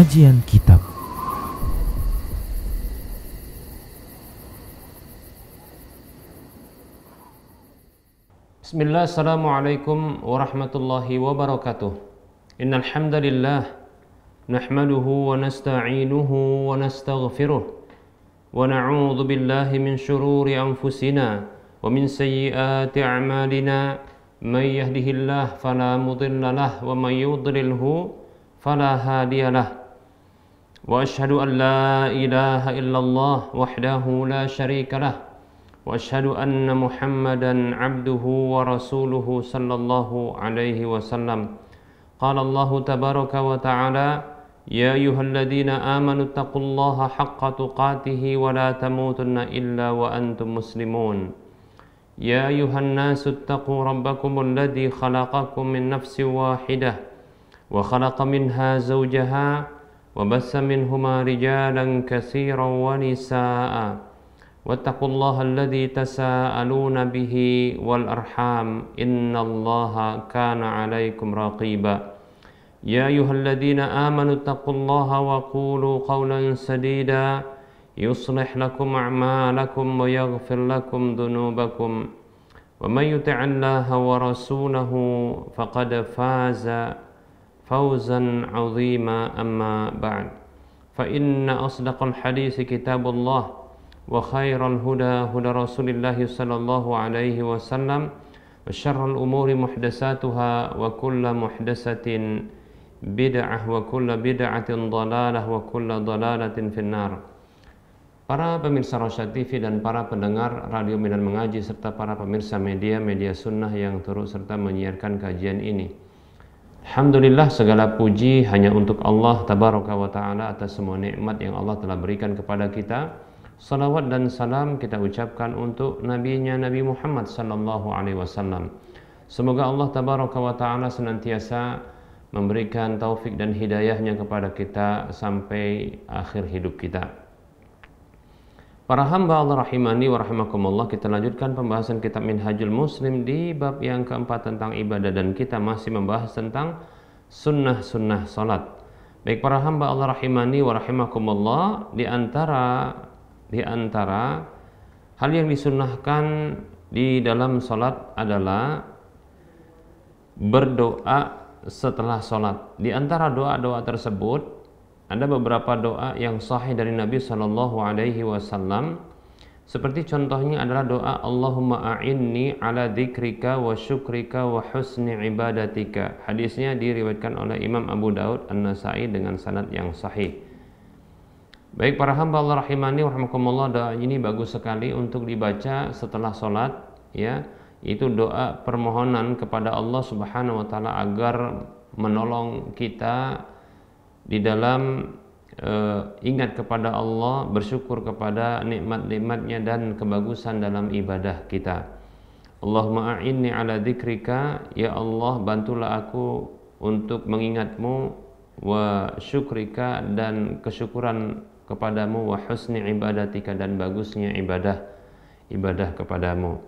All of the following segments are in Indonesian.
Kajian Kitab. Bismillah, assalamualaikum warahmatullahi wabarakatuh. Innal hamdalillah nahmaduhu wa nasta'inuhu wa nastaghfiruh wa na'udzu billahi min shururi anfusina wa min sayyiati a'malina. May yahdihillahu fala mudilla lahu wa may yudlilhu fala hadiya lahu. Wa asyhadu an la ilaha illallah wahdahu la syarika lahu wa asyhadu anna Muhammadan abduhu wa rasuluhu sallallahu alaihi wasallam. Qala Allah tabaraka wa ta'ala, ya ayyuhalladzina amanu taqullaha haqqa tuqatih wa la tamutunna illa wa antum muslimun. Ya ayyuhan nasu taqu rabbakum alladzi khalaqakum min nafsin wahidah wa khalaqa minha zawjaha wa bassa minhuma rijalan katsiran wa nisaa'a. Wattaqullaha alladzi tasaaluna bihi wal arham innallaha kana 'alaikum raqiba. Ya ayyuhalladzina amanu taqullaha wa qulu qawlan sadida yuslih lakum a'malakum wa yaghfir lakum dhunubakum. Wa may yuti'illaha wa rasulahu faqad faza fawzan 'azima. Amma ba'd. Fa inna asdaqal hadits kitabullah wa khairal huda huda Rasulillah sallallahu alaihi wasallam wa syarrul umuri muhdatsatuha wa kullu muhdatsatin bid'ah wa kullu bid'atin dhalalah wa kullu dhalalatin finnar. Para pemirsa Rosyad TV dan para pendengar Radio Medan Mengaji serta para pemirsa media sunnah yang turut serta menyiarkan kajian ini, alhamdulillah, segala puji hanya untuk Allah tabaraka wa ta'ala atas semua nikmat yang Allah telah berikan kepada kita. Salawat dan salam kita ucapkan untuk nabinya Nabi Muhammad sallallahu alaihi wasallam. Semoga Allah tabaraka wa ta'ala senantiasa memberikan taufik dan hidayahnya kepada kita sampai akhir hidup kita. Para hamba Allah rahimani wa rahimakumullah, kita lanjutkan pembahasan kitab Minhajul Muslim di bab yang keempat tentang ibadah, dan kita masih membahas tentang sunnah-sunnah salat. Baik para hamba Allah rahimani wa rahimakumullah, di antara hal yang disunnahkan di dalam salat adalah berdoa setelah salat. Di antara doa-doa tersebut ada beberapa doa yang sahih dari Nabi sallallahu alaihi wasallam. Seperti contohnya adalah doa Allahumma a'inni ala dzikrika wa syukrika wa husni ibadatika. Hadisnya diriwayatkan oleh Imam Abu Daud An-Nasai dengan sanad yang sahih. Baik para hamba Allah rahimani wa rahimakumullah, doa ini bagus sekali untuk dibaca setelah sholat, ya. Itu doa permohonan kepada Allah Subhanahu wa taala agar menolong kita di dalam ingat kepada Allah, bersyukur kepada nikmat-nikmatnya dan kebagusan dalam ibadah kita. Allahumma a'inni ala dzikrika, ya Allah bantulah aku untuk mengingatmu, wa syukrika dan kesyukuran kepadamu, wa husni ibadatika dan bagusnya ibadah kepadamu.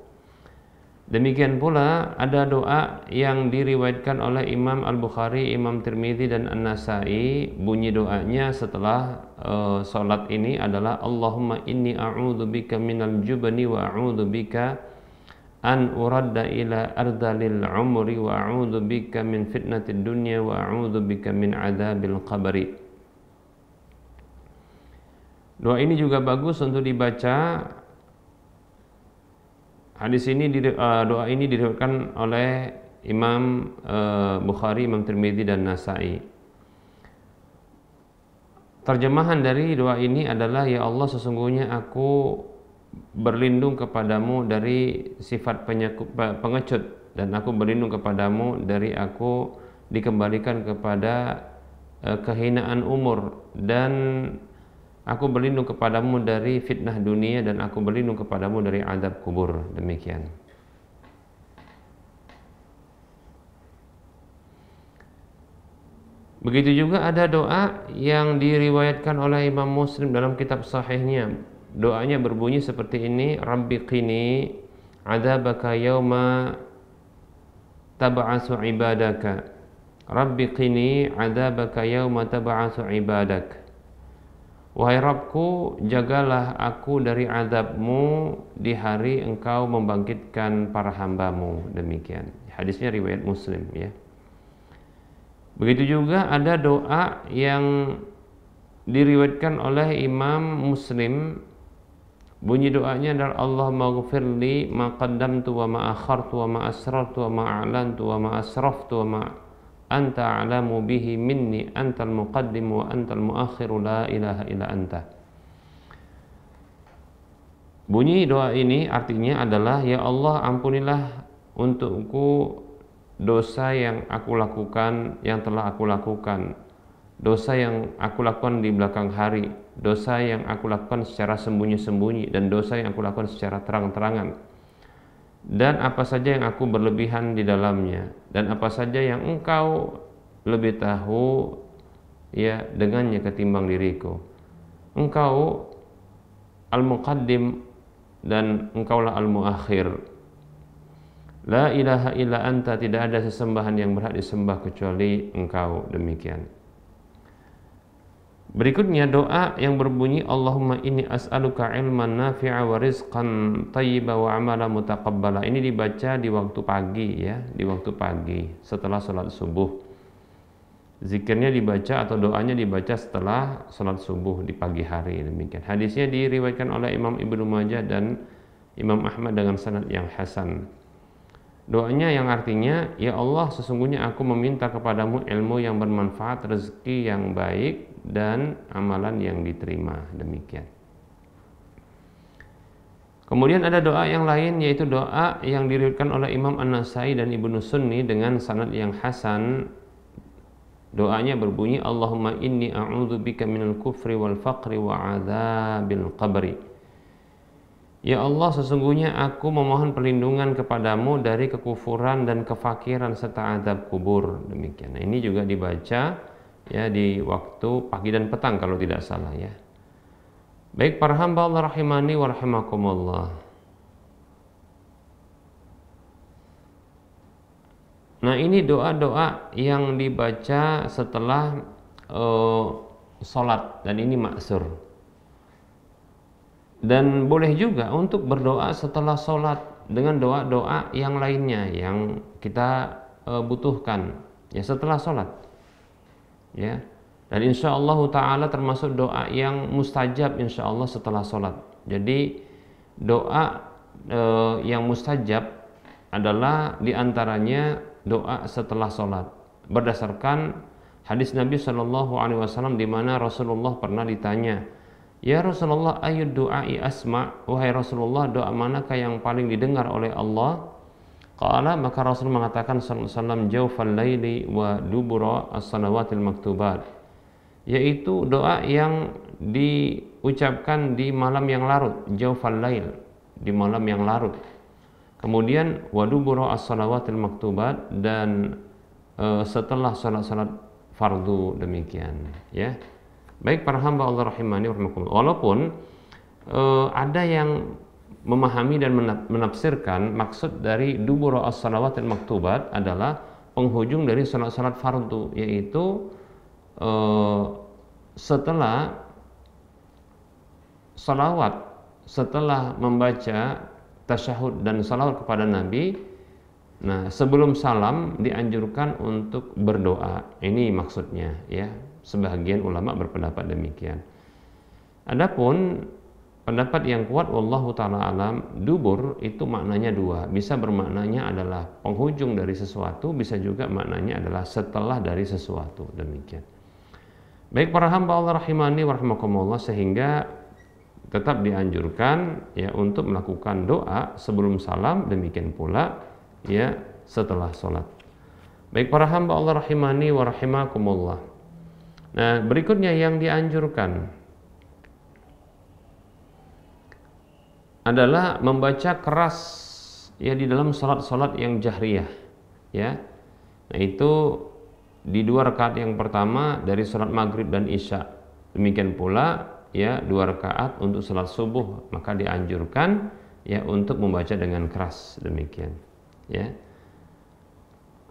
Demikian pula ada doa yang diriwayatkan oleh Imam Al-Bukhari, Imam Tirmidzi dan An-Nasai. Bunyi doanya setelah salat ini adalah Allahumma inni a'udzubika minal jubni wa a'udzubika an uradda ila ardalil umri wa a'udzubika min fitnatid dunya wa a'udzubika min adzabil qabri. Doa ini juga bagus untuk dibaca. Doa ini diriwayatkan oleh Imam Bukhari, Imam Tirmidzi dan Nasai. Terjemahan dari doa ini adalah, ya Allah sesungguhnya aku berlindung kepadamu dari sifat pengecut, dan aku berlindung kepadamu dari aku dikembalikan kepada kehinaan umur, dan aku berlindung kepadamu dari fitnah dunia, dan aku berlindung kepadamu dari azab kubur. Demikian. Begitu juga ada doa yang diriwayatkan oleh Imam Muslim dalam kitab sahihnya. Doanya berbunyi seperti ini, Rabbi qini adzabaka yauma tab'asu ibadaka Rabbi qini adzabaka yauma tab'atsu ibadak. Wahai Rabbku, jagalah aku dari azabmu di hari engkau membangkitkan para hambamu. Demikian. Hadisnya riwayat Muslim, ya. Begitu juga ada doa yang diriwayatkan oleh Imam Muslim. Bunyi doanya adalah Allahumma ghfirli ma qaddamtu wa ma akhartu wa ma asrartu wa ma a'lantu wa ma asraftu wa ma anta a'lamu bihi minni antal muqaddim wa antal muakhiru la ilaha illa anta. Bunyi doa ini artinya adalah, ya Allah, ampunilah untukku dosa yang aku lakukan, yang telah aku lakukan, dosa yang aku lakukan di belakang hari, dosa yang aku lakukan secara sembunyi-sembunyi, dan dosa yang aku lakukan secara terang-terangan, dan apa saja yang aku berlebihan di dalamnya, dan apa saja yang engkau lebih tahu ya dengannya ketimbang diriku. Engkau al-muqaddim dan engkaulah al-muakhir. La ilaha illa anta, tidak ada sesembahan yang berhak disembah kecuali engkau. Demikian. Berikutnya doa yang berbunyi Allahumma inni as'aluka ilman nafi'a wa rizqan thayyiba wa amala mutaqabbala. Ini dibaca di waktu pagi, ya, di waktu pagi setelah sholat subuh. Zikirnya dibaca atau doanya dibaca setelah sholat subuh di pagi hari. Demikian. Hadisnya diriwayatkan oleh Imam Ibnu Majah dan Imam Ahmad dengan sanad yang hasan. Doanya yang artinya, ya Allah, sesungguhnya aku meminta kepadamu ilmu yang bermanfaat, rezeki yang baik, dan amalan yang diterima. Demikian. Kemudian ada doa yang lain, yaitu doa yang diriwayatkan oleh Imam An-Nasai dan Ibnu Sunni dengan sanad yang hasan. Doanya berbunyi Allahumma inni a'udzubika minal kufri wal faqri wa adzabil qabri. Ya Allah, sesungguhnya aku memohon perlindungan kepadamu dari kekufuran dan kefakiran serta azab kubur. Demikian. Nah, ini juga dibaca ya di waktu pagi dan petang kalau tidak salah, ya. Baik para hamba Allah rahimani wa rahimakumullah. Nah, ini doa-doa yang dibaca setelah sholat, dan ini maksur. Dan boleh juga untuk berdoa setelah sholat dengan doa-doa yang lainnya yang kita butuhkan ya setelah sholat, ya. Dan insya Allah Ta'ala termasuk doa yang mustajab insya Allah setelah sholat. Jadi doa yang mustajab adalah diantaranya doa setelah sholat, berdasarkan hadis Nabi SAW di mana Rasulullah pernah ditanya, ya Rasulullah, ayyud du'ai asma', wahai Rasulullah, doa manakah yang paling didengar oleh Allah? Qala, maka Rasul mengatakan sallallahu alaihi wasallam, jawfal laili wa dubura as-salawatil maktubat, yaitu doa yang diucapkan di malam yang larut, jawfal lail, di malam yang larut. Kemudian wa dubura as-salawatil maktubat, dan setelah salat-salat fardu. Demikian, ya. Baik para hamba Allah rahimani wa rahimakumullah. Walaupun ada yang memahami dan menafsirkan maksud dari dubura as-salawatil maktubat adalah penghujung dari salat-salat fardu, yaitu setelah salawat, setelah membaca tasyahud dan salawat kepada Nabi, nah sebelum salam dianjurkan untuk berdoa. Ini maksudnya, ya. Sebagian ulama berpendapat demikian. Adapun pendapat yang kuat wallahu ta'ala alam, dubur itu maknanya dua. Bisa bermaknanya adalah penghujung dari sesuatu, bisa juga maknanya adalah setelah dari sesuatu. Demikian. Baik para hamba Allah rahimani wa rahimakumullah, sehingga tetap dianjurkan ya untuk melakukan doa sebelum salam, demikian pula ya setelah sholat. Baik para hamba Allah rahimani wa rahimakumullah. Nah, berikutnya yang dianjurkan adalah membaca keras ya di dalam salat-salat yang jahriyah, ya. Nah, itu di 2 rakaat yang pertama dari salat maghrib dan isya. Demikian pula ya 2 rakaat untuk salat subuh, maka dianjurkan ya untuk membaca dengan keras. Demikian, ya.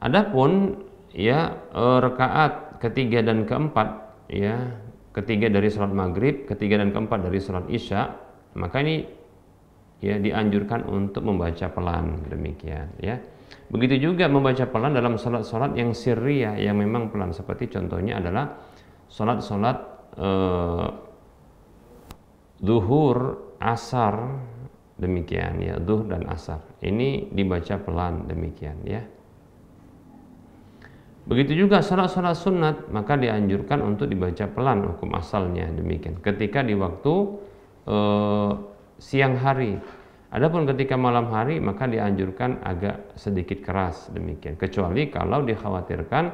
Adapun ya rakaat ketiga dan keempat, ya ketiga dari sholat maghrib, ketiga dan keempat dari sholat isya, maka ini ya dianjurkan untuk membaca pelan, demikian ya. Begitu juga membaca pelan dalam sholat-sholat yang sirriyah, yang memang pelan, seperti contohnya adalah sholat-sholat zuhur, asar, demikian ya, zuhur dan asar. Ini dibaca pelan, demikian ya. Begitu juga sholat-sholat sunat, maka dianjurkan untuk dibaca pelan hukum asalnya, demikian. Ketika di waktu siang hari. Adapun ketika malam hari maka dianjurkan agak sedikit keras, demikian. Kecuali kalau dikhawatirkan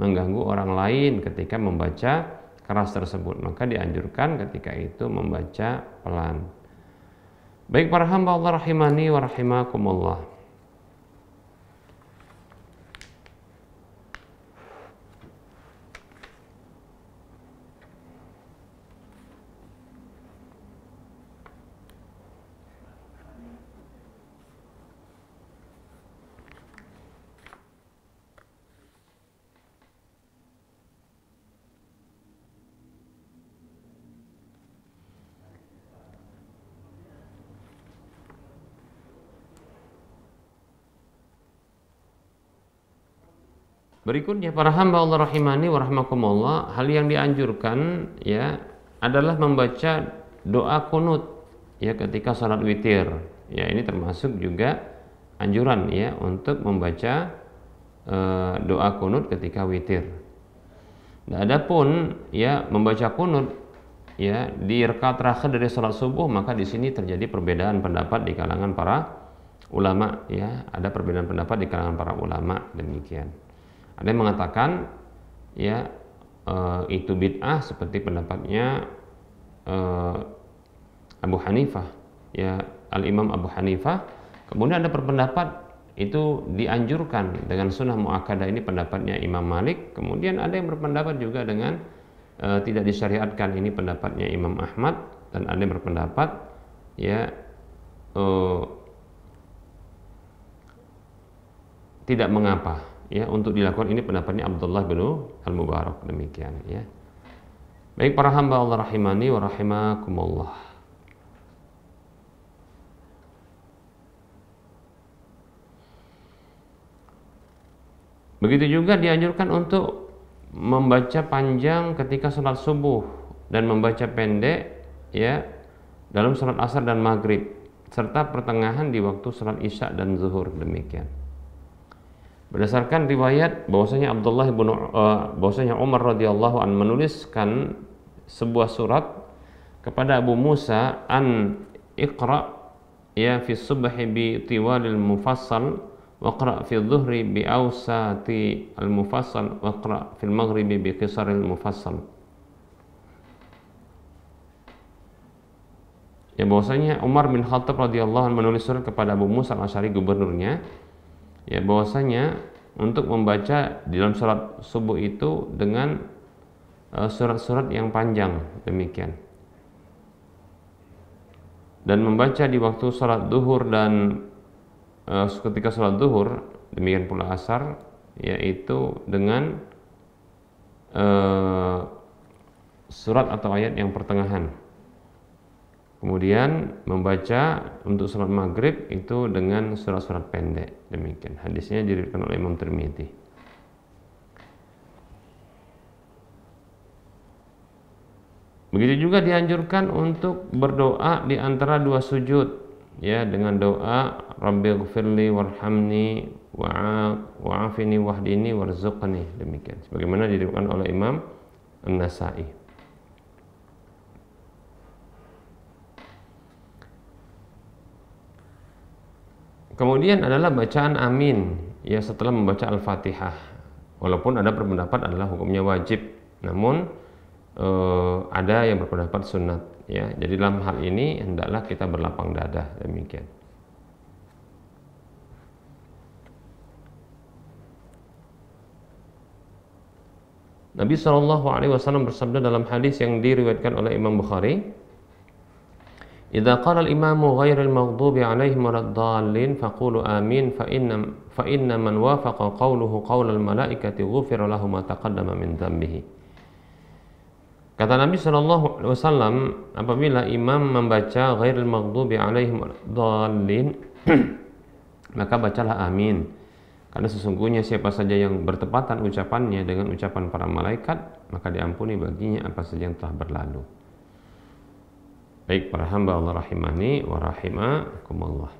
mengganggu orang lain ketika membaca keras tersebut, maka dianjurkan ketika itu membaca pelan. Baik para hamba Allah rahimani wa rahimakumullah. Berikutnya para hamba Allah rahimani wa rahmakumullah, hal yang dianjurkan ya adalah membaca doa kunut ya ketika salat witir. Ya, ini termasuk juga anjuran ya untuk membaca doa kunut ketika witir. Nah, adapun ya membaca kunut ya di rakaat terakhir dari salat subuh, maka di sini terjadi perbedaan pendapat di kalangan para ulama ya, ada perbedaan pendapat di kalangan para ulama, demikian. Ada yang mengatakan ya itu bid'ah seperti pendapatnya Abu Hanifah ya, Al-Imam Abu Hanifah. Kemudian ada berpendapat itu dianjurkan dengan sunnah muakkadah, ini pendapatnya Imam Malik. Kemudian ada yang berpendapat juga dengan tidak disyariatkan, ini pendapatnya Imam Ahmad. Dan ada yang berpendapat ya tidak mengapa ya untuk dilakukan, ini pendapatnya Abdullah bin Al-Mubarak, demikian ya. Baik para hamba Allah rahimani wa rahimakumullah. Begitu juga dianjurkan untuk membaca panjang ketika sholat subuh dan membaca pendek ya dalam sholat asar dan maghrib, serta pertengahan di waktu sholat isya dan zuhur, demikian. Berdasarkan riwayat bahwasanya bahwasanya Umar radhiyallahu anhu menuliskan sebuah surat kepada Abu Musa, an iqra ya fi subhi bi tiwalil mufassal wa qra fi dhuhri bi awsati al mufassal wa qra fil maghribi bi qisaril mufassal. Ya, bahwasanya Umar bin Khattab radhiyallahu anhu menulis surat kepada Abu Musa al-Asy'ari, gubernurnya, ya bahwasanya untuk membaca di dalam sholat subuh itu dengan surat-surat yang panjang, demikian. Dan membaca di waktu sholat duhur dan ketika sholat duhur, demikian pula asar, yaitu dengan surat atau ayat yang pertengahan. Kemudian membaca untuk sholat maghrib itu dengan surat-surat pendek, demikian. Hadisnya diriwayatkan oleh Imam Tirmidzi. Begitu juga dianjurkan untuk berdoa di antara dua sujud ya, dengan doa Rabbighfirli warhamni wa'afini wahdini warzuqni, demikian. Sebagaimana diriwayatkan oleh Imam An-Nasa'i. Kemudian adalah bacaan amin ya setelah membaca Al-Fatihah. Walaupun ada berpendapat adalah hukumnya wajib, namun ada yang berpendapat sunat ya. Jadi dalam hal ini hendaklah kita berlapang dada, demikian. Nabi SAW bersabda dalam hadis yang diriwayatkan oleh Imam Bukhari, Idza qala al-imamu ghairil maghdubi 'alaihim waladdallin faqulu amin fa inna man wafaqa qawluhu qawlal malaikati ghufira lahu ma taqaddama min dhanbihi. Kata Nabi sallallahu alaihi wasallam, apabila imam membaca ghairil maghdubi 'alaihim waladdallin maka bacalah amin. Karena sesungguhnya siapa saja yang bertepatan ucapannya dengan ucapan para malaikat, maka diampuni baginya apa saja yang telah berlalu. Baik para hamba Allah rahimani wa rahimakumullah.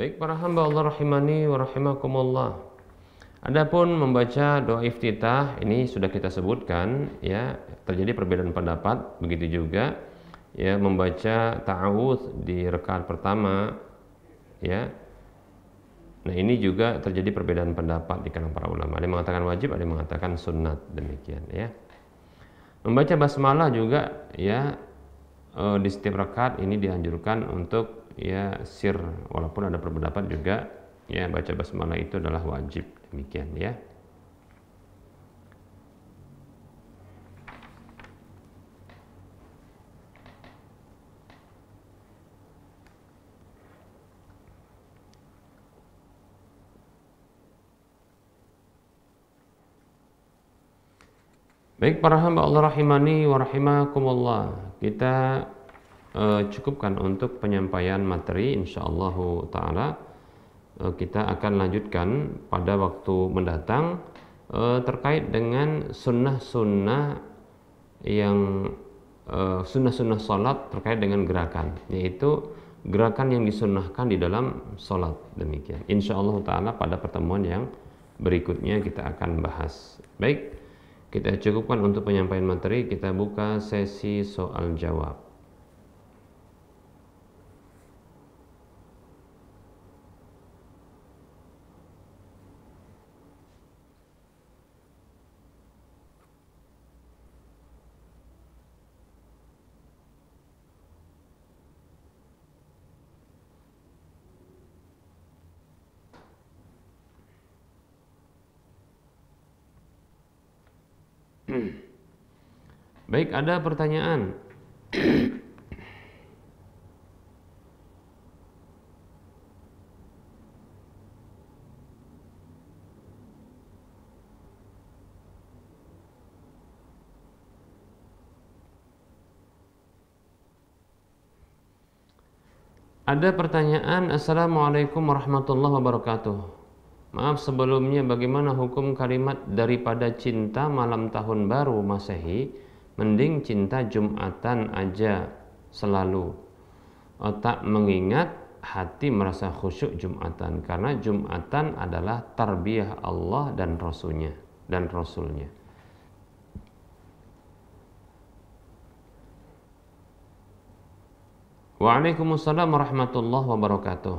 Baik para hamba Allah rahimani wa rahimakumullah. Adapun membaca doa iftitah ini sudah kita sebutkan ya, terjadi perbedaan pendapat, begitu juga ya membaca ta'awudz di rakaat pertama ya. Nah, ini juga terjadi perbedaan pendapat di kalangan para ulama. Ada yang mengatakan wajib, ada yang mengatakan sunnat, demikian ya. Membaca basmalah juga ya di setiap rakaat ini dianjurkan untuk ya sir, walaupun ada pendapat juga ya baca basmalah itu adalah wajib, demikian ya. Baik para hamba Allah rahimani wa rahimakumullah, kita cukupkan untuk penyampaian materi. Insyaallah ta'ala kita akan lanjutkan pada waktu mendatang terkait dengan sunnah-sunnah yang sunnah-sunnah salat terkait dengan gerakan, yaitu gerakan yang disunnahkan di dalam salat, demikian. Insyaallah ta'ala pada pertemuan yang berikutnya kita akan bahas. Baik, kita cukupkan untuk penyampaian materi, kita buka sesi soal jawab. Baik, ada pertanyaan? Ada pertanyaan. Assalamualaikum warahmatullahi wabarakatuh. Maaf sebelumnya, bagaimana hukum kalimat daripada cinta malam tahun baru Masehi, mending cinta Jumatan aja selalu. Otak mengingat, hati merasa khusyuk Jumatan, karena Jumatan adalah tarbiyah Allah dan Rasulnya. Waalaikumsalam warahmatullahi wabarakatuh.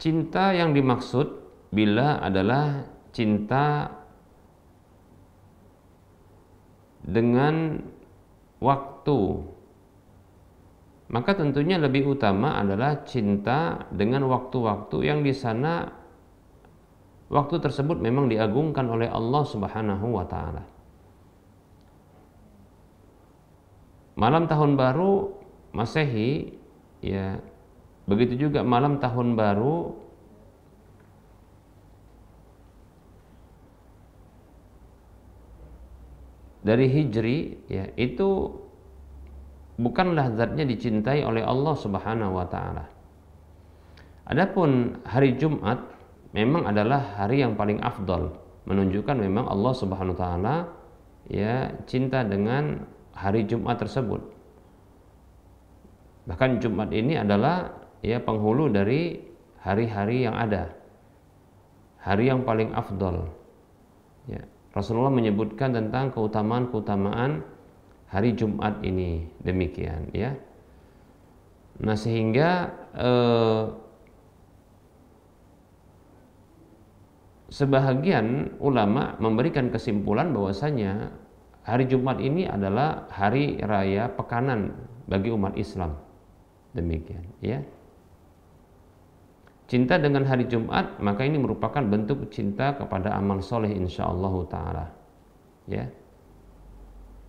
Cinta yang dimaksud bila adalah cinta dengan waktu, maka tentunya lebih utama adalah cinta dengan waktu-waktu yang di sana waktu tersebut memang diagungkan oleh Allah Subhanahu wa taala. Malam tahun baru Masehi ya, begitu juga malam tahun baru dari Hijri ya, itu bukanlah zatnya dicintai oleh Allah Subhanahu wa taala. Adapun hari Jumat memang adalah hari yang paling afdal, menunjukkan memang Allah Subhanahu wa taala ya cinta dengan hari Jumat tersebut. Bahkan Jumat ini adalah ya penghulu dari hari-hari yang ada, hari yang paling afdal ya. Rasulullah menyebutkan tentang keutamaan-keutamaan hari Jumat ini, demikian ya. Nah, sehingga sebahagian ulama memberikan kesimpulan bahwasanya hari Jumat ini adalah hari raya pekanan bagi umat Islam. Demikian, ya. Cinta dengan hari Jumat, maka ini merupakan bentuk cinta kepada amal soleh insyaallah ta'ala, ya.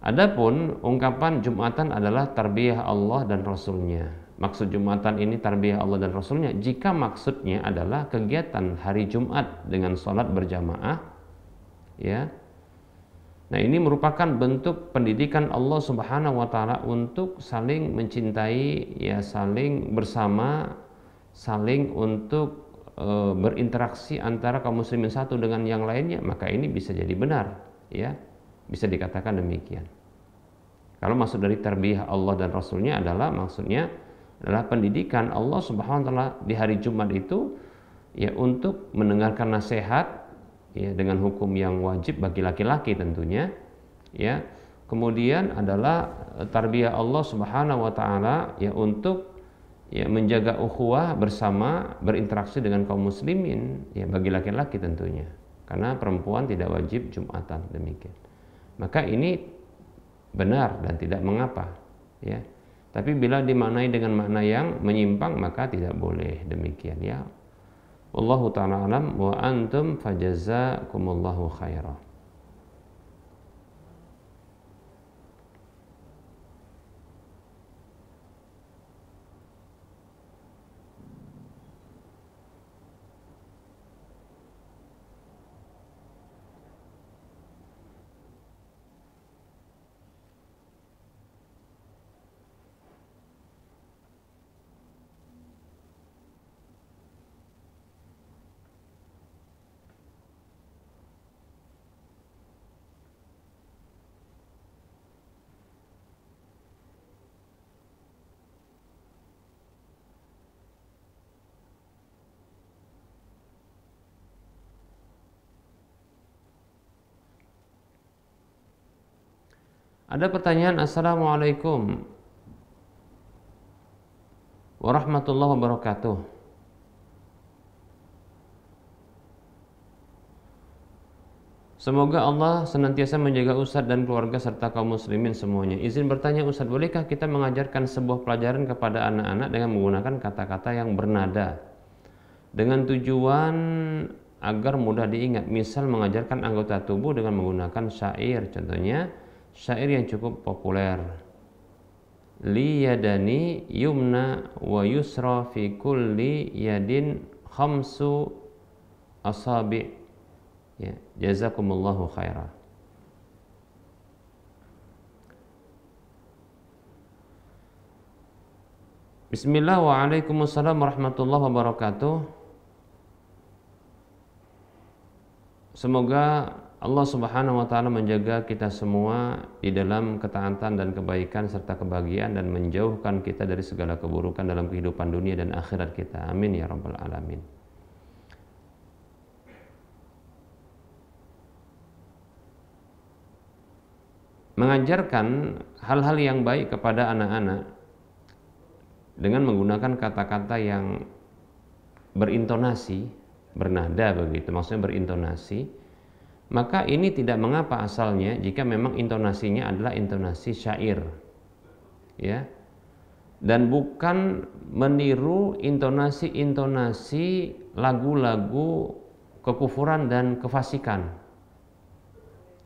Adapun ungkapan Jumatan adalah tarbiyah Allah dan Rasulnya. Maksud Jumatan ini tarbiyah Allah dan Rasulnya jika maksudnya adalah kegiatan hari Jumat dengan sholat berjamaah, ya. Nah, ini merupakan bentuk pendidikan Allah Subhanahu wa taala untuk saling mencintai, ya, saling bersama, saling untuk berinteraksi antara kaum muslimin satu dengan yang lainnya, maka ini bisa jadi benar, ya. Bisa dikatakan demikian. Kalau maksud dari tarbiyah Allah dan Rasulnya adalah maksudnya adalah pendidikan Allah Subhanahu wa taala di hari Jumat itu, ya, untuk mendengarkan nasihat, ya, dengan hukum yang wajib bagi laki-laki tentunya, ya. Kemudian adalah tarbiyah Allah Subhanahu wa taala, ya, untuk, ya, menjaga ukhuwah bersama, berinteraksi dengan kaum muslimin, ya, bagi laki-laki tentunya. Karena perempuan tidak wajib Jumatan, demikian. Maka ini benar dan tidak mengapa, ya. Tapi bila dimaknai dengan makna yang menyimpang maka tidak boleh, demikian, ya. Wallahu ta'ala alam wa antum fajazakumullahu khairan. Ada pertanyaan, Assalamualaikum warahmatullahi wabarakatuh. Semoga Allah senantiasa menjaga Ustadz dan keluarga serta kaum muslimin semuanya. Izin bertanya Ustadz, bolehkah kita mengajarkan sebuah pelajaran kepada anak-anak dengan menggunakan kata-kata yang bernada dengan tujuan agar mudah diingat? Misal mengajarkan anggota tubuh dengan menggunakan syair, contohnya syair yang cukup populer. Li yadani yumna wa yusra fi kulli yadin khamsu asabi'. Ya, jazakumullahu khairan. Bismillah, waalaikumsalam warahmatullahi wabarakatuh. Semoga Allah Subhanahu wa taala menjaga kita semua di dalam ketaatan dan kebaikan serta kebahagiaan dan menjauhkan kita dari segala keburukan dalam kehidupan dunia dan akhirat kita. Amin ya rabbal alamin. Mengajarkan hal-hal yang baik kepada anak-anak dengan menggunakan kata-kata yang berintonasi, bernada begitu, maksudnya berintonasi, maka ini tidak mengapa asalnya jika memang intonasinya adalah intonasi syair, ya, dan bukan meniru intonasi-intonasi lagu-lagu kekufuran dan kefasikan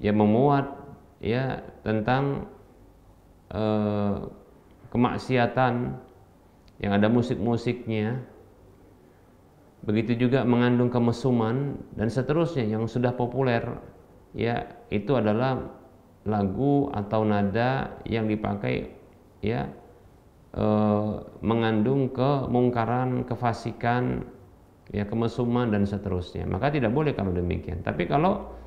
yang memuat, ya, tentang kemaksiatan yang ada musik-musiknya. Begitu juga mengandung kemesuman dan seterusnya yang sudah populer, ya, itu adalah lagu atau nada yang dipakai, ya, mengandung kemungkaran, kefasikan, ya, kemesuman dan seterusnya. Maka tidak boleh kalau demikian. Tapi kalau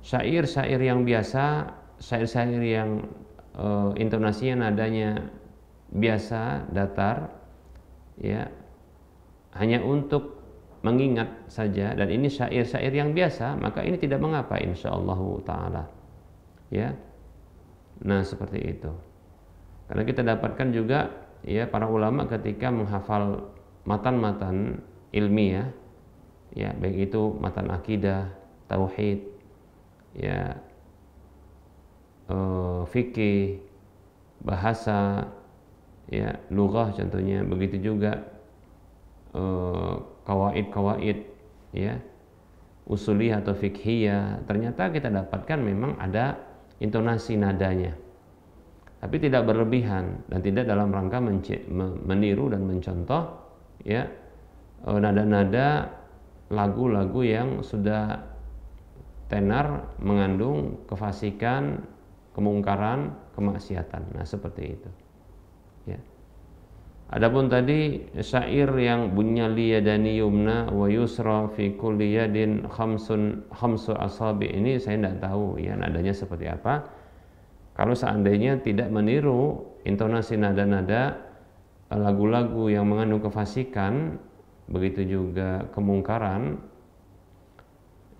syair-syair yang biasa, syair-syair yang intonasinya, nadanya biasa, datar, ya, hanya untuk mengingat saja, dan ini syair-syair yang biasa, maka ini tidak mengapa insyaallah ta'ala, ya. Nah, seperti itu. Karena kita dapatkan juga ya para ulama ketika menghafal matan-matan ilmiah, ya baik itu matan akidah, tauhid, ya fikih, bahasa, ya lughah contohnya, begitu juga kawaid-kawaid, ya usuliyah atau fikhiyah, ternyata kita dapatkan memang ada intonasi nadanya, tapi tidak berlebihan dan tidak dalam rangka meniru dan mencontoh, ya nada-nada lagu-lagu yang sudah tenar mengandung kefasikan, kemungkaran, kemaksiatan. Nah, seperti itu. Ya. Adapun tadi syair yang bunyinya liyadani yumna wa yusra fi kulli yadin khamsu asabi, ini saya tidak tahu ya nadanya seperti apa. Kalau seandainya tidak meniru intonasi nada-nada lagu-lagu yang mengandung kefasikan, begitu juga kemungkaran,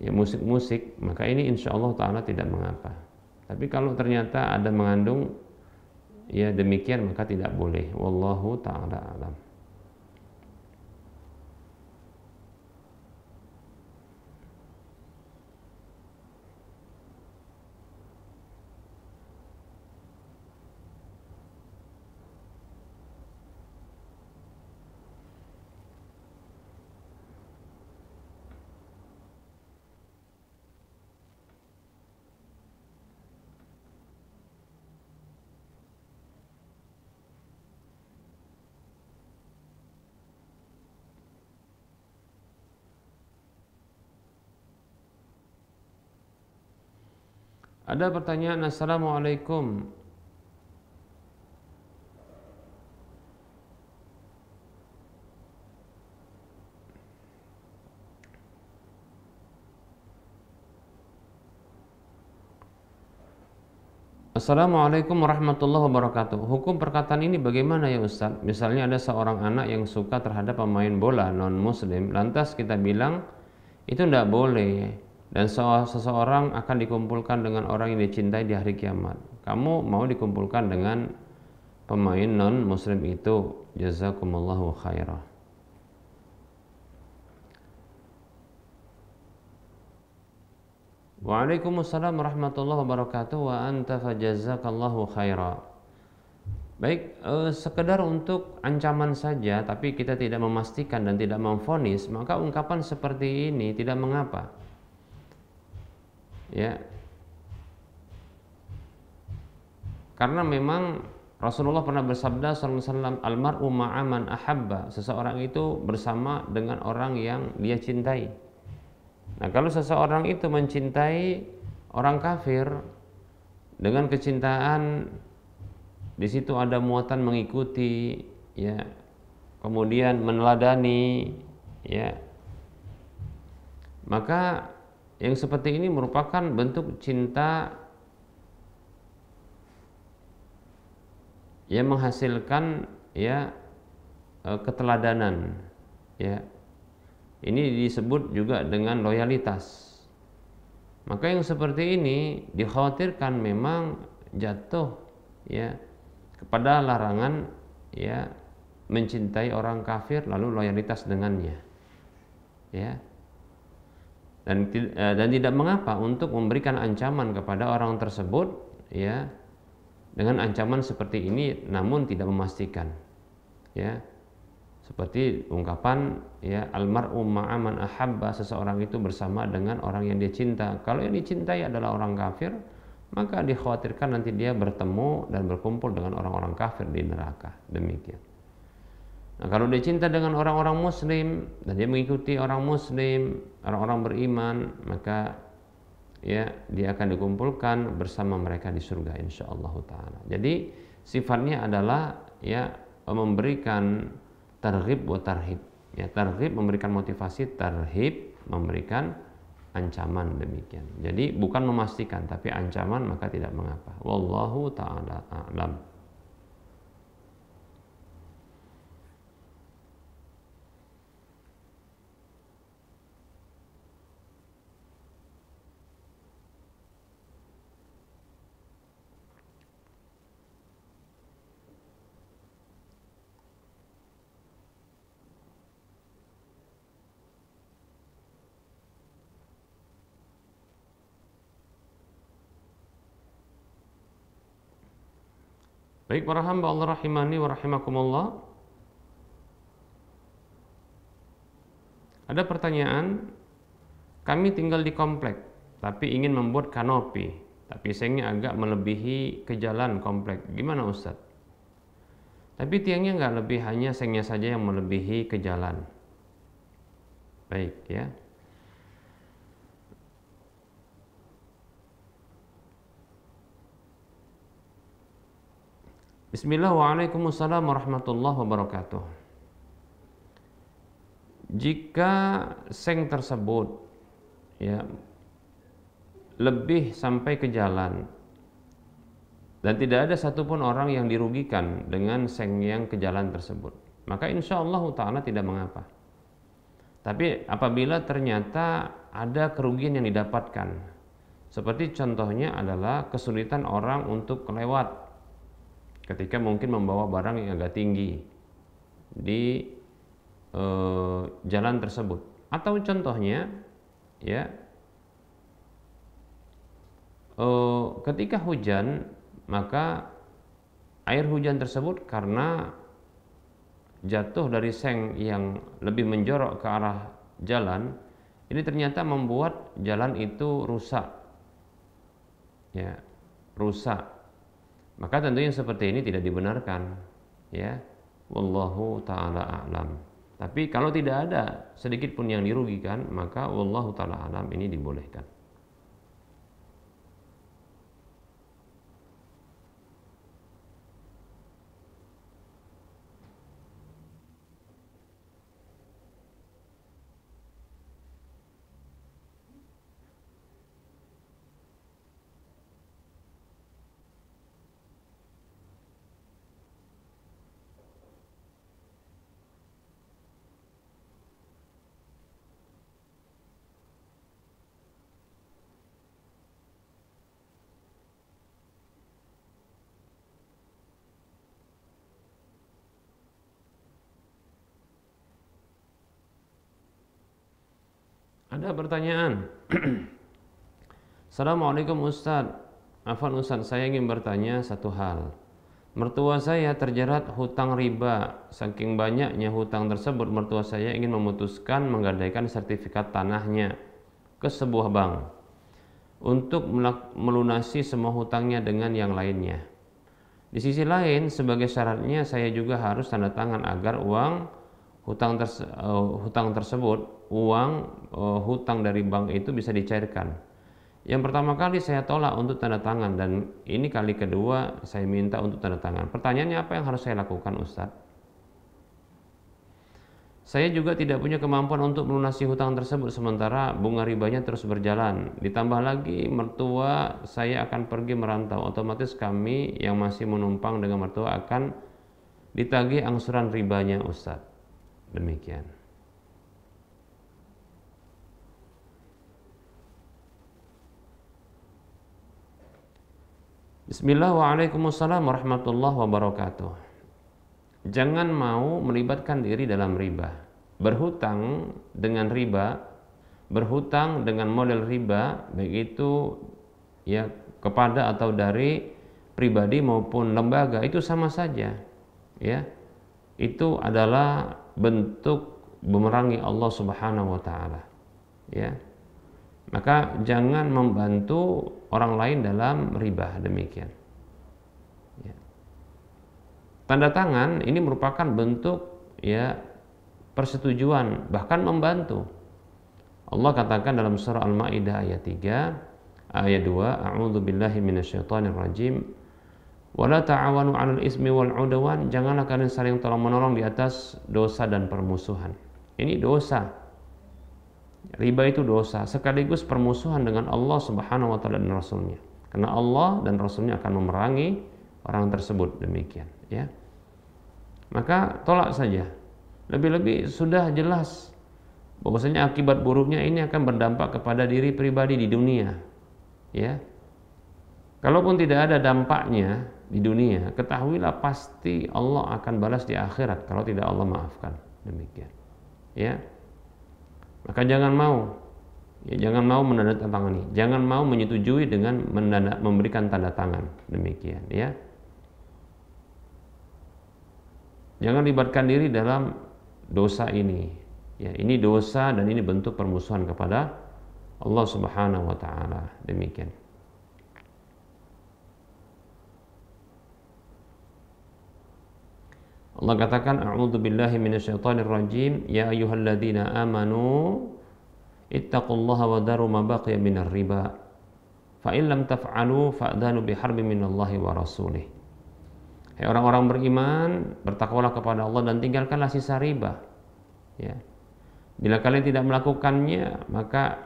ya musik-musik, maka ini insya Allah ta'ala tidak mengapa. Tapi kalau ternyata ada mengandung ya demikian, maka tidak boleh. Wallahu ta'ala alam. Ada pertanyaan, Assalamualaikum. Assalamualaikum warahmatullahi wabarakatuh. Hukum perkataan ini bagaimana ya Ustaz? Misalnya ada seorang anak yang suka terhadap pemain bola non muslim, lantas kita bilang itu tidak boleh, dan seseorang akan dikumpulkan dengan orang yang dicintai di hari kiamat. Kamu mau dikumpulkan dengan pemain non muslim itu? Jazakumullahu khairah. Waalaikumsalam warahmatullahi wabarakatuh. Wa anta fajazakallahu khaira. Baik, sekedar untuk ancaman saja, tapi kita tidak memastikan dan tidak memvonis, maka ungkapan seperti ini tidak mengapa. Ya, karena memang Rasulullah pernah bersabda sallallahu alaihi wasallam, almar'u ma'a man ahabba, seseorang itu bersama dengan orang yang dia cintai. Nah, kalau seseorang itu mencintai orang kafir dengan kecintaan di situ ada muatan mengikuti, ya, kemudian meneladani, ya, maka yang seperti ini merupakan bentuk cinta yang menghasilkan, ya, keteladanan, ya. Ini disebut juga dengan loyalitas. Maka yang seperti ini dikhawatirkan memang jatuh, ya, kepada larangan, ya, mencintai orang kafir lalu loyalitas dengannya, ya. Dan tidak mengapa untuk memberikan ancaman kepada orang tersebut, ya, dengan ancaman seperti ini, namun tidak memastikan, ya. Seperti ungkapan, ya, almar'u ma'a man ahabba, seseorang itu bersama dengan orang yang dia cinta. Kalau yang dicintai adalah orang kafir, maka dikhawatirkan nanti dia bertemu dan berkumpul dengan orang-orang kafir di neraka. Demikian. Nah, kalau dia cinta dengan orang-orang muslim dan dia mengikuti orang muslim, orang-orang beriman, maka, ya, dia akan dikumpulkan bersama mereka di surga insyaallah taala. Jadi sifatnya adalah, ya, memberikan targhib wa tarhib. Ya, targhib memberikan motivasi, tarhib memberikan ancaman, demikian. Jadi bukan memastikan tapi ancaman, maka tidak mengapa. Wallahu taala a'lam. Baik para hamba Allah rahimani wa rahimakumullah. Ada pertanyaan, kami tinggal di komplek tapi ingin membuat kanopi, tapi sengnya agak melebihi ke jalan komplek. Gimana Ustaz? Tapi tiangnya nggak lebih, hanya sengnya saja yang melebihi ke jalan. Baik ya. Bismillah, waalaikumsalam warahmatullahi wabarakatuh. Jika seng tersebut ya lebih sampai ke jalan dan tidak ada satupun orang yang dirugikan dengan seng yang ke jalan tersebut, maka insya Allah ta'ala tidak mengapa. Tapi apabila ternyata ada kerugian yang didapatkan, seperti contohnya adalah kesulitan orang untuk kelewat ketika mungkin membawa barang yang agak tinggi di jalan tersebut, atau contohnya ya ketika hujan, maka air hujan tersebut karena jatuh dari seng yang lebih menjorok ke arah jalan, ini ternyata membuat jalan itu rusak ya, rusak. Maka tentunya seperti ini tidak dibenarkan ya, wallahu ta'ala a'lam. Tapi kalau tidak ada sedikit pun yang dirugikan, maka wallahu ta'ala a'lam, ini dibolehkan. Ada pertanyaan. Assalamualaikum Ustadz. Afwan Ustadz, saya ingin bertanya satu hal. Mertua saya terjerat hutang riba. Saking banyaknya hutang tersebut, mertua saya ingin memutuskan menggadaikan sertifikat tanahnya ke sebuah bank untuk melunasi semua hutangnya dengan yang lainnya. Di sisi lain, sebagai syaratnya saya juga harus tanda tangan agar uang hutang tersebut, hutang dari bank itu bisa dicairkan. Yang pertama kali saya tolak untuk tanda tangan, dan ini kali kedua saya minta untuk tanda tangan. Pertanyaannya, apa yang harus saya lakukan Ustadz? Saya juga tidak punya kemampuan untuk melunasi hutang tersebut, sementara bunga ribanya terus berjalan. Ditambah lagi mertua saya akan pergi merantau, otomatis kami yang masih menumpang dengan mertua akan ditagih angsuran ribanya Ustadz. Demikian. Bismillah, waalaikumsalam warahmatullahi wabarakatuh. Jangan mau melibatkan diri dalam riba. Berhutang dengan riba, berhutang dengan model riba, baik itu ya kepada atau dari pribadi maupun lembaga, itu sama saja ya. Itu adalah bentuk memerangi Allah Subhanahu wa taala ya. Maka jangan membantu orang lain dalam riba, demikian ya. Tanda tangan ini merupakan bentuk ya persetujuan, bahkan membantu. Allah katakan dalam surah Al-Maidah ayat 3 ayat 2, a'udzubillahi minasyaitonir rajim, wala ta'awanu 'alal ismi wal 'udwan, janganlah kalian saling tolong-menolong di atas dosa dan permusuhan. Ini dosa. Riba itu dosa, sekaligus permusuhan dengan Allah Subhanahu wa taala dan Rasulnya. Karena Allah dan Rasulnya akan memerangi orang tersebut, demikian ya. Maka tolak saja. Lebih-lebih sudah jelas bahwasanya akibat buruknya ini akan berdampak kepada diri pribadi di dunia ya. Kalaupun tidak ada dampaknya di dunia, ketahuilah pasti Allah akan balas di akhirat kalau tidak Allah maafkan, demikian ya. Maka jangan mau menandatangani, jangan mau menyetujui dengan memberikan tanda tangan, demikian ya. Jangan libatkan diri dalam dosa ini. Ya, ini dosa dan ini bentuk permusuhan kepada Allah Subhanahu wa taala. Demikian. Allah katakan, a'udzu billahi minasyaitonir rajim, ya ayyuhalladzina amanu ittaqullaha wa daru ma baqiya minar riba fa in lam taf'alu fa'dhanu biharbin minallahi wa rasulih. Hai orang-orang beriman, bertakwalah kepada Allah dan tinggalkanlah sisa riba. Ya. Bila kalian tidak melakukannya, maka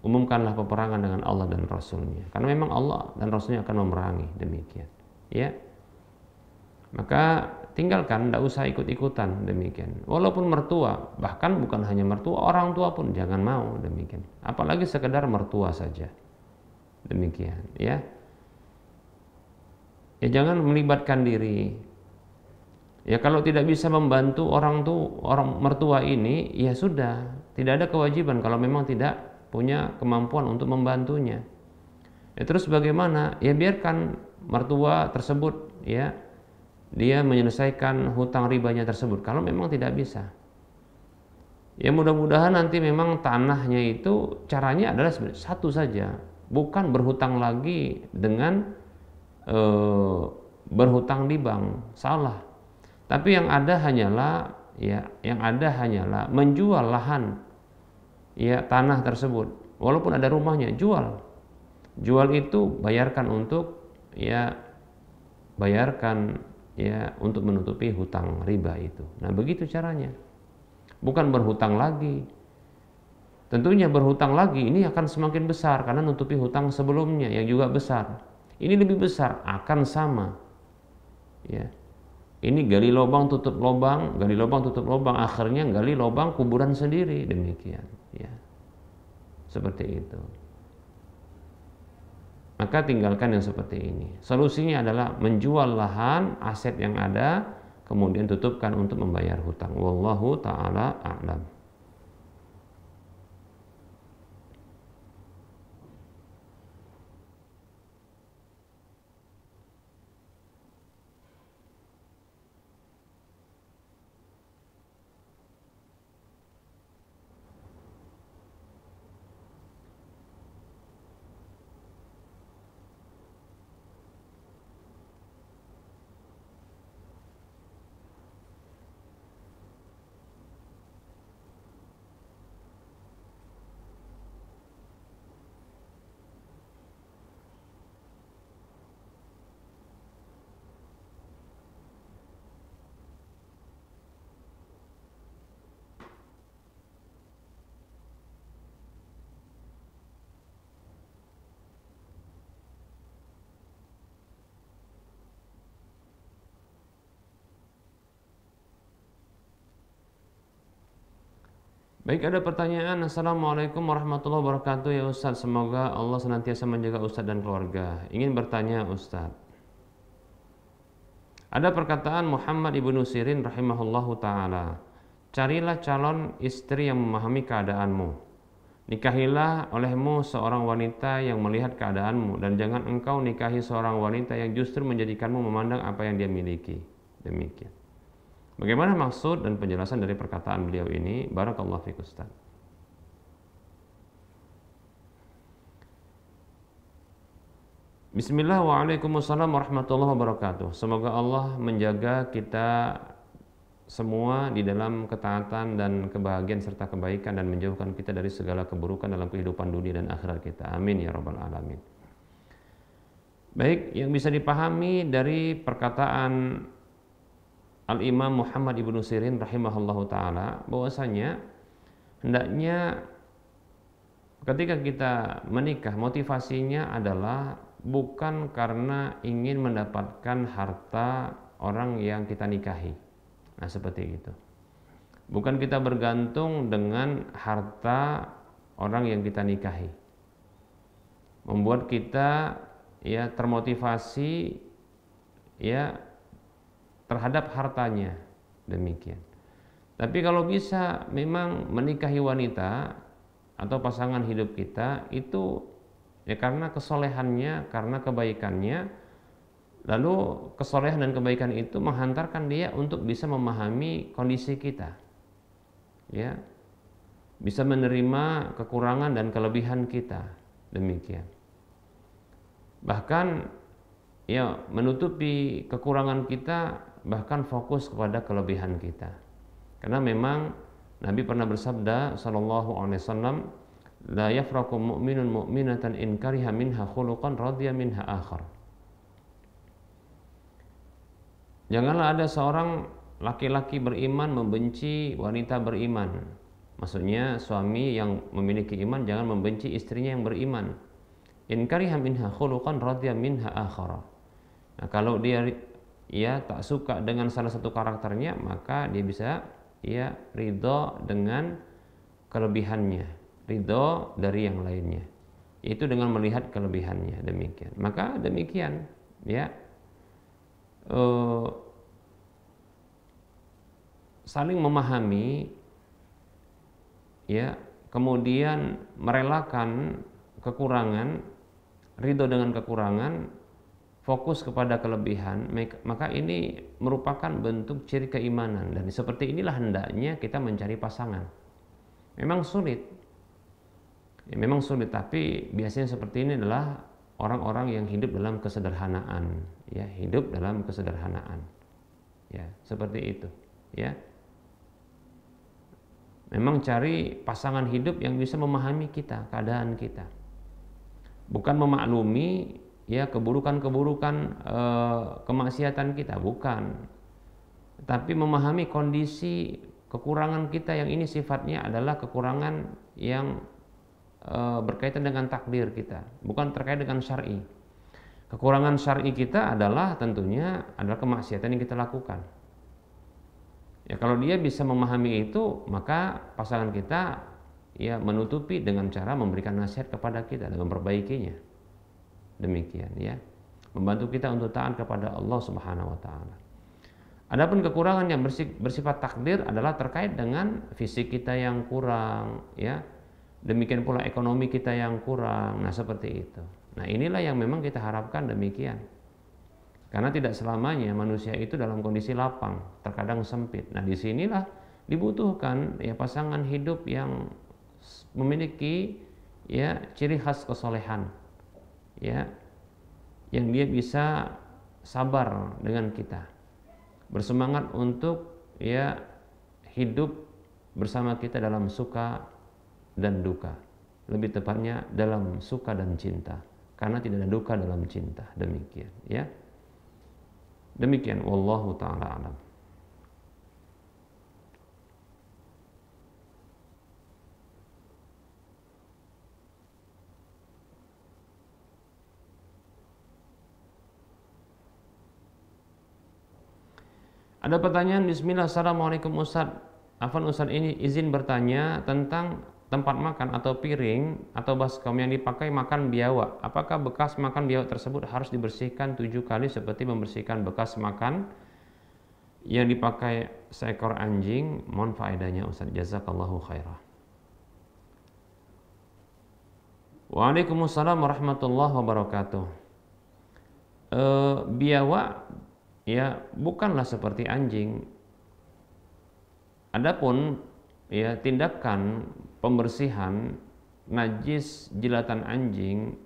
umumkanlah peperangan dengan Allah dan Rasulnya. Karena memang Allah dan Rasulnya akan memerangi, demikian. Ya. Maka tinggalkan, tidak usah ikut-ikutan, demikian. Walaupun mertua, bahkan bukan hanya mertua, orang tua pun jangan mau, demikian. Apalagi sekedar mertua saja, demikian. Ya, ya jangan melibatkan diri. Ya kalau tidak bisa membantu orang mertua ini, ya sudah, tidak ada kewajiban kalau memang tidak punya kemampuan untuk membantunya. Ya terus bagaimana? Ya biarkan mertua tersebut, ya dia menyelesaikan hutang ribanya tersebut kalau memang tidak bisa. Ya mudah-mudahan nanti memang tanahnya itu caranya adalah satu saja, bukan berhutang lagi dengan berhutang di bank, salah. Tapi yang ada hanyalah menjual lahan, ya tanah tersebut, walaupun ada rumahnya, jual itu bayarkan untuk untuk menutupi hutang riba itu. Nah begitu caranya, bukan berhutang lagi. Tentunya berhutang lagi ini akan semakin besar karena nutupi hutang sebelumnya yang juga besar. Ini lebih besar, akan sama. Ya, ini gali lubang tutup lubang, akhirnya gali lubang kuburan sendiri, demikian. Ya, seperti itu. Maka tinggalkan yang seperti ini. Solusinya adalah menjual lahan, aset yang ada, kemudian tutupkan untuk membayar hutang. Wallahu ta'ala a'lam. Baik, ada pertanyaan. Assalamualaikum warahmatullahi wabarakatuh ya Ustaz. Semoga Allah senantiasa menjaga Ustaz dan keluarga. Ingin bertanya Ustaz, ada perkataan Muhammad ibnu Sirin rahimahullahu ta'ala, carilah calon istri yang memahami keadaanmu, nikahilah olehmu seorang wanita yang melihat keadaanmu, dan jangan engkau nikahi seorang wanita yang justru menjadikanmu memandang apa yang dia miliki. Demikian. Bagaimana maksud dan penjelasan dari perkataan beliau ini? Barakallahu fiik Ustaz. Bismillah, waalaikumsalam warahmatullahi wabarakatuh. Semoga Allah menjaga kita semua di dalam ketaatan dan kebahagiaan serta kebaikan, dan menjauhkan kita dari segala keburukan dalam kehidupan dunia dan akhirat kita. Amin ya rabbal alamin. Baik, yang bisa dipahami dari perkataan Al-Imam Muhammad ibnu Sirin rahimahullahu ta'ala, bahwasanya hendaknya ketika kita menikah, motivasinya adalah bukan karena ingin mendapatkan harta orang yang kita nikahi. Nah seperti itu. Bukan kita bergantung dengan harta orang yang kita nikahi. Membuat kita ya termotivasi ya terhadap hartanya, demikian. Tapi kalau bisa memang menikahi wanita atau pasangan hidup kita itu ya karena kesolehannya, karena kebaikannya, Lalu kesolehan dan kebaikan itu menghantarkan dia untuk bisa memahami kondisi kita, ya, bisa menerima kekurangan dan kelebihan kita, demikian. Bahkan ya menutupi kekurangan kita, bahkan fokus kepada kelebihan kita. Karena memang Nabi pernah bersabda sallallahu alaihi wasallam, la yafraqu mu'minun mu'minatan in kariha minha khuluqan radiya minha akhar. Janganlah ada seorang laki-laki beriman membenci wanita beriman. Maksudnya suami yang memiliki iman jangan membenci istrinya yang beriman. In kariha minha khuluqan radiya minha akhar. Nah, kalau dia tak suka dengan salah satu karakternya, maka dia bisa ridho dengan kelebihannya, ridho dari yang lainnya. Itu dengan melihat kelebihannya, demikian. Maka demikian, ya. Saling memahami, ya, kemudian merelakan kekurangan, ridho dengan kekurangan, fokus kepada kelebihan, maka ini merupakan bentuk ciri keimanan. Dan seperti inilah hendaknya kita mencari pasangan. Memang sulit, memang sulit, tapi biasanya seperti ini adalah orang-orang yang hidup dalam kesederhanaan, ya, hidup dalam kesederhanaan, ya, seperti itu, ya. Memang cari pasangan hidup yang bisa memahami kita, keadaan kita, bukan memaklumi, ya, keburukan-keburukan kemaksiatan kita, bukan, tapi memahami kondisi kekurangan kita yang ini sifatnya adalah kekurangan yang berkaitan dengan takdir kita, bukan terkait dengan syar'i. Kekurangan syar'i kita adalah tentunya adalah kemaksiatan yang kita lakukan. Ya, kalau dia bisa memahami itu, maka pasangan kita ya menutupi dengan cara memberikan nasihat kepada kita dan memperbaikinya. Demikian, ya. Membantu kita untuk taat kepada Allah Subhanahu wa taala. Adapun kekurangan yang bersifat takdir adalah terkait dengan fisik kita yang kurang, ya. Demikian pula ekonomi kita yang kurang. Nah, seperti itu. Nah, inilah yang memang kita harapkan demikian. Karena tidak selamanya manusia itu dalam kondisi lapang, terkadang sempit. Nah, disinilah dibutuhkan ya pasangan hidup yang memiliki ya ciri khas kesolehan, ya, yang dia bisa sabar dengan kita, bersemangat untuk ya hidup bersama kita dalam suka dan duka, lebih tepatnya dalam suka dan cinta, karena tidak ada duka dalam cinta. Demikian, ya. Demikian, wallahu ta'ala alam. Ada pertanyaan, bismillah, assalamualaikum Ustaz. Afwan Ustaz, ini izin bertanya tentang tempat makan atau piring atau baskom yang dipakai makan biawak. Apakah bekas makan biawak tersebut harus dibersihkan 7 kali seperti membersihkan bekas makan yang dipakai seekor anjing? Mohon faedahnya Ustaz, jazakallahu khairah. Waalaikumsalam warahmatullahi wabarakatuh. Biawak ya bukanlah seperti anjing. Adapun ya tindakan pembersihan najis jilatan anjing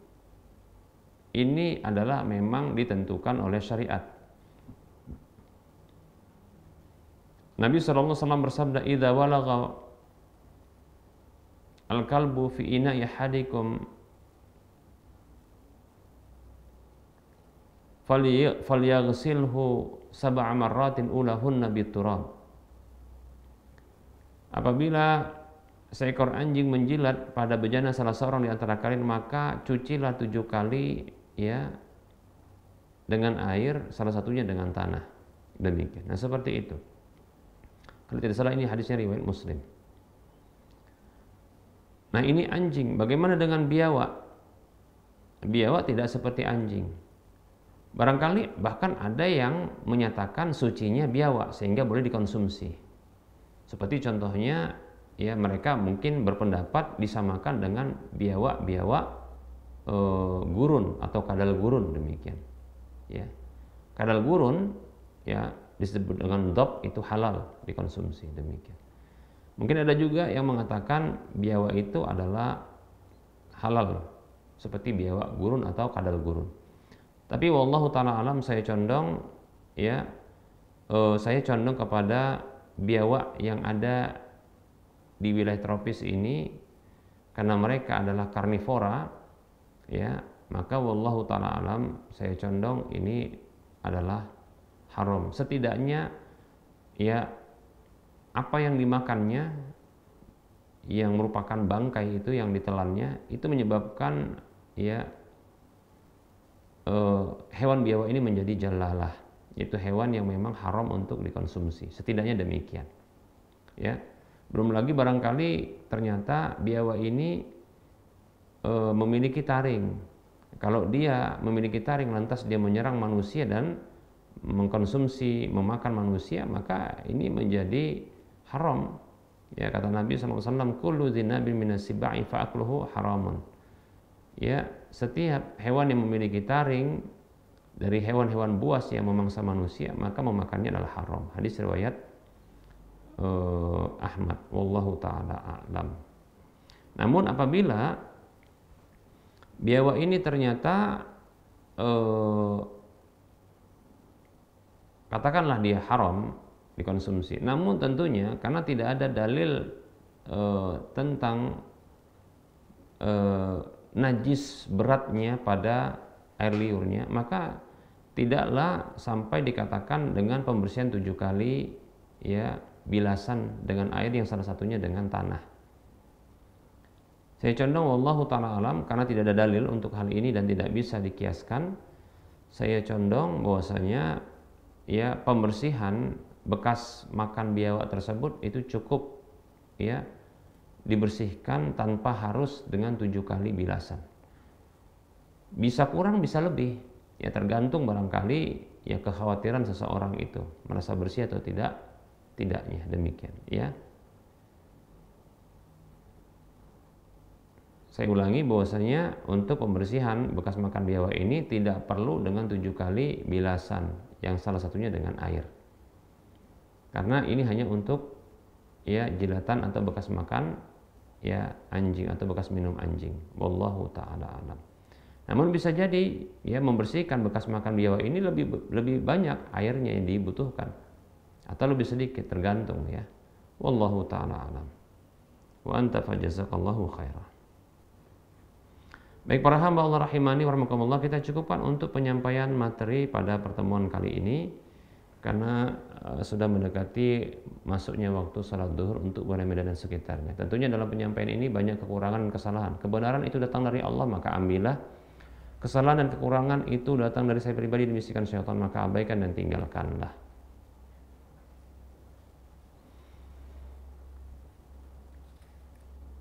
ini adalah memang ditentukan oleh syariat. Nabi SAW bersabda, idza walagha al-kalbu fi ina'i ahadikum falyaghsilhu sab'a marratin ulahunna biturab. Apabila seekor anjing menjilat pada bejana salah seorang di antara kalian, maka cucilah 7 kali ya dengan air, salah satunya dengan tanah. Demikian. Nah, seperti itu. Kalau tidak salah ini hadisnya riwayat Muslim. Nah, ini anjing. Bagaimana dengan biawak? Biawak tidak seperti anjing. Barangkali bahkan ada yang menyatakan sucinya biawak sehingga boleh dikonsumsi. Seperti contohnya ya mereka mungkin berpendapat disamakan dengan biawak-biawak gurun atau kadal gurun, demikian. Ya. kadal gurun ya disebut dengan dhab itu halal dikonsumsi, demikian. Mungkin ada juga yang mengatakan biawak itu adalah halal seperti biawak gurun atau kadal gurun. Tapi wallahu taala alam saya condong ya saya condong kepada biawak yang ada di wilayah tropis ini karena mereka adalah karnivora ya, maka wallahu taala alam saya condong ini adalah haram. Setidaknya ya apa yang dimakannya yang merupakan bangkai itu yang ditelannya itu menyebabkan ya hewan biawak ini menjadi jalalah, yaitu hewan yang memang haram untuk dikonsumsi. Setidaknya demikian. Ya. Belum lagi barangkali ternyata biawak ini memiliki taring. Kalau dia memiliki taring lantas dia menyerang manusia dan mengkonsumsi, memakan manusia, maka ini menjadi haram. Ya, kata Nabi SAW, kullu dzinabin minas sibai fa'akluhu haramun. Ya, setiap hewan yang memiliki taring dari hewan-hewan buas yang memangsa manusia, maka memakannya adalah haram. Hadis riwayat Ahmad, wallahu taala a'lam. Namun apabila biawak ini ternyata katakanlah dia haram dikonsumsi, namun tentunya karena tidak ada dalil tentang najis beratnya pada air liurnya, maka tidaklah sampai dikatakan dengan pembersihan 7 kali ya bilasan dengan air yang salah satunya dengan tanah. Saya condong wallahu ta'ala alam karena tidak ada dalil untuk hal ini dan tidak bisa dikiaskan. Saya condong bahwasanya ya pembersihan bekas makan biawak tersebut itu cukup ya dibersihkan tanpa harus dengan 7 kali bilasan. Bisa kurang bisa lebih ya tergantung barangkali ya kekhawatiran seseorang itu merasa bersih atau tidaknya, demikian ya. Saya ulangi bahwasanya untuk pembersihan bekas makan biawak ini tidak perlu dengan 7 kali bilasan yang salah satunya dengan air. Karena ini hanya untuk ya jilatan atau bekas makan ya anjing atau bekas minum anjing. Wallahu taala alam. Namun bisa jadi ya membersihkan bekas makan biawak ini lebih banyak airnya yang dibutuhkan atau lebih sedikit tergantung ya. Wallahu taala alam. Wa anta fajazakallahu khairan. Baik para hamba Allah rahimani wa rahmakumullah, kita cukupkan untuk penyampaian materi pada pertemuan kali ini karena sudah mendekati masuknya waktu salat zuhur untuk Buana Medan dan sekitarnya. Tentunya dalam penyampaian ini banyak kekurangan dan kesalahan. Kebenaran itu datang dari Allah, maka ambillah. Kesalahan dan kekurangan itu datang dari saya pribadi dan bisikan syaitan, maka abaikan dan tinggalkanlah.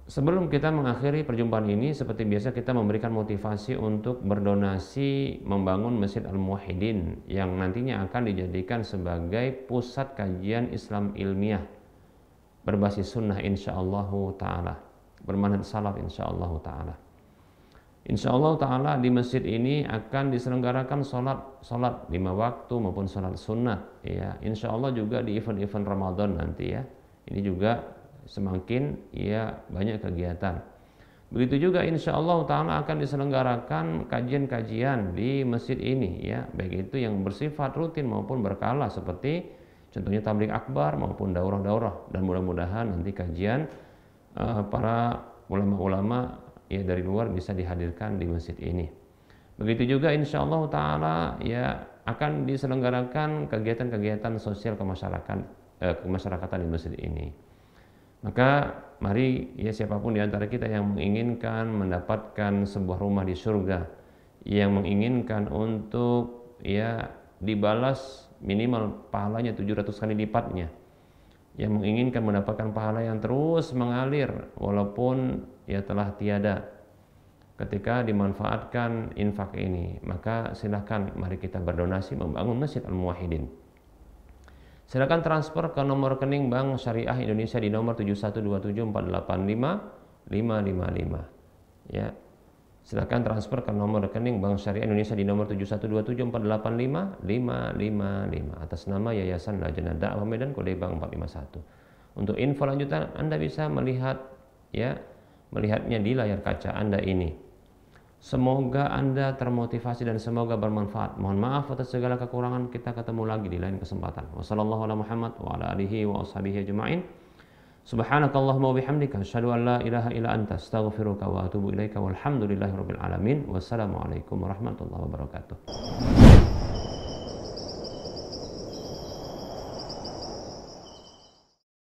Sebelum kita mengakhiri perjumpaan ini, seperti biasa kita memberikan motivasi untuk berdonasi membangun Masjid Al-Muwahhidin yang nantinya akan dijadikan sebagai pusat kajian Islam ilmiah berbasis sunnah insyaallah ta'ala, bermanhaj salaf insyaallah ta'ala. Insyaallah ta'ala di masjid ini akan diselenggarakan salat 5 waktu maupun salat sunat ya. Insyaallah juga di event-event Ramadan nanti ya. Ini juga semakin ya banyak kegiatan. Begitu juga insyaallah ta'ala akan diselenggarakan kajian-kajian di masjid ini ya, baik itu yang bersifat rutin maupun berkala seperti contohnya tabligh akbar maupun daurah-daurah, dan mudah-mudahan nanti kajian para ulama-ulama ya dari luar bisa dihadirkan di masjid ini. Begitu juga insyaallah ta'ala ya akan diselenggarakan kegiatan-kegiatan sosial kemasyarakatan di masjid ini. Maka mari ya siapapun di antara kita yang menginginkan mendapatkan sebuah rumah di surga, yang menginginkan untuk ya dibalas minimal pahalanya 700 kali lipatnya, yang menginginkan mendapatkan pahala yang terus mengalir walaupun ya telah tiada ketika dimanfaatkan infak ini, maka silahkan mari kita berdonasi membangun Masjid Al-Muwahhidin. Silakan transfer ke nomor rekening Bank Syariah Indonesia di nomor 71274855555 ya. Silakan transfer ke nomor rekening Bank Syariah Indonesia di nomor 7127485555 atas nama Yayasan Lajnah Dakwah Medan kode bank 451. Untuk info lanjutan Anda bisa melihatnya di layar kaca Anda ini. Semoga Anda termotivasi dan semoga bermanfaat. Mohon maaf atas segala kekurangan. Kita ketemu lagi di lain kesempatan. Wassalamualaikum. Subhanakallahumma wa bihamdika asyhadu an la ilaha illa anta astaghfiruka wa atubu ilaika walhamdulillahirabbil alamin. Wassalamualaikum warahmatullahi wabarakatuh.